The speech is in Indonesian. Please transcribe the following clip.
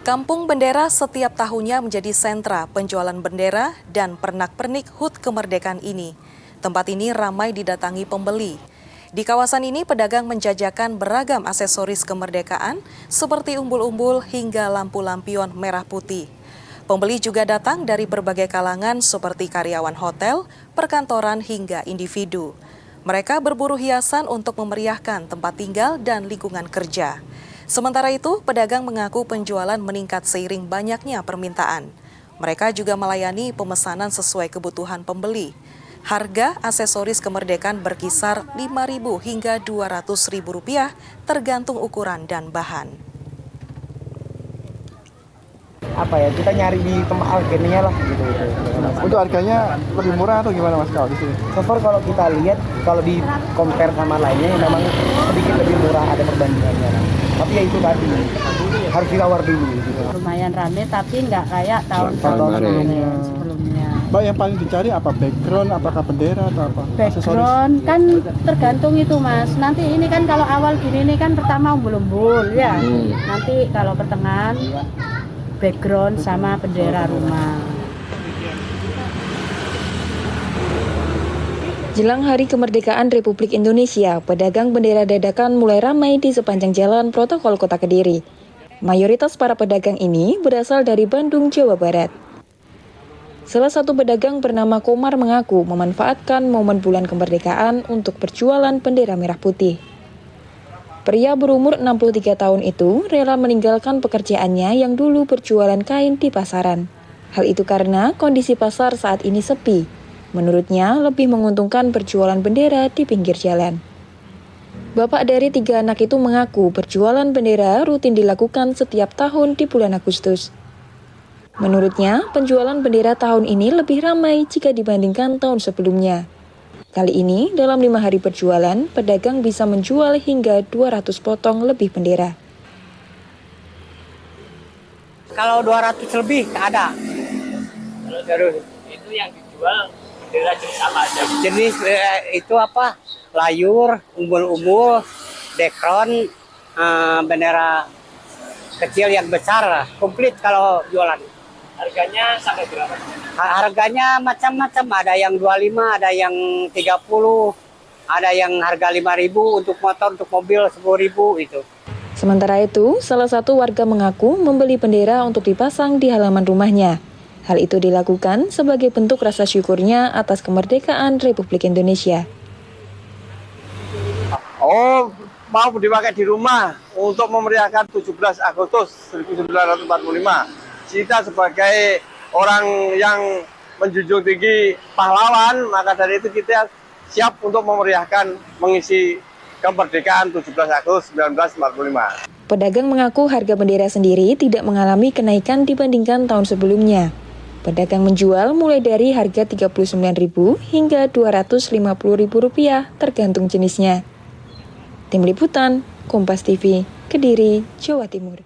Kampung Bendera setiap tahunnya menjadi sentra penjualan bendera dan pernak-pernik HUT kemerdekaan ini. Tempat ini ramai didatangi pembeli. Di kawasan ini pedagang menjajakan beragam aksesoris kemerdekaan seperti umbul-umbul hingga lampu lampion merah putih. Pembeli juga datang dari berbagai kalangan seperti karyawan hotel, perkantoran hingga individu. Mereka berburu hiasan untuk memeriahkan tempat tinggal dan lingkungan kerja. Sementara itu, pedagang mengaku penjualan meningkat seiring banyaknya permintaan. Mereka juga melayani pemesanan sesuai kebutuhan pembeli. Harga aksesoris kemerdekaan berkisar Rp5.000 hingga Rp200.000 tergantung ukuran dan bahan. Kita nyari di tempat harganya lah gitu. Untuk harganya lebih murah atau gimana Mas kalau di sini? Kalau kita lihat, kalau di compare sama lainnya memang sedikit lebih murah, ada perbandingannya. Tapi ya itu tadi, harus ditawar dulu gitu. Lumayan rame tapi nggak kayak tahun-tahun sebelumnya. Mbak, yang paling dicari apa? Background, apakah bendera atau apa? Background kan tergantung itu Mas. Nanti ini kan kalau awal gini ini kan pertama umbul-umbul ya. Nanti kalau pertengahan background sama bendera rumah. Jelang Hari Kemerdekaan Republik Indonesia, pedagang bendera dadakan mulai ramai di sepanjang jalan protokol Kota Kediri. Mayoritas para pedagang ini berasal dari Bandung, Jawa Barat. Salah satu pedagang bernama Komar mengaku memanfaatkan momen bulan kemerdekaan untuk berjualan bendera merah putih. Pria berumur 63 tahun itu rela meninggalkan pekerjaannya yang dulu berjualan kain di pasaran. Hal itu karena kondisi pasar saat ini sepi. Menurutnya, lebih menguntungkan berjualan bendera di pinggir jalan. Bapak dari 3 anak itu mengaku berjualan bendera rutin dilakukan setiap tahun di bulan Agustus. Menurutnya, penjualan bendera tahun ini lebih ramai jika dibandingkan tahun sebelumnya. Kali ini, dalam 5 hari berjualan, pedagang bisa menjual hingga 200 potong lebih bendera. Kalau 200 lebih ada. Terus itu yang dijual bendera jenis apa aja? Jenis itu apa? Layur, umbul-umbul, dekron, bendera kecil yang besar, komplit kalau jualan. Harganya sampai berapa? Harganya macam-macam, ada yang 25, ada yang 30, ada yang harga 5.000 untuk motor, untuk mobil 10.000 itu. Sementara itu, salah satu warga mengaku membeli bendera untuk dipasang di halaman rumahnya. Hal itu dilakukan sebagai bentuk rasa syukurnya atas kemerdekaan Republik Indonesia. Mau dipakai di rumah untuk memeriahkan 17 Agustus 1945. Kita sebagai orang yang menjunjung tinggi pahlawan, maka dari itu kita siap untuk memeriahkan mengisi kemerdekaan 17 Agustus 1945. Pedagang mengaku harga bendera sendiri tidak mengalami kenaikan dibandingkan tahun sebelumnya. Pedagang menjual mulai dari harga Rp39.000 hingga Rp250.000 tergantung jenisnya. Tim Liputan, Kompas TV, Kediri, Jawa Timur.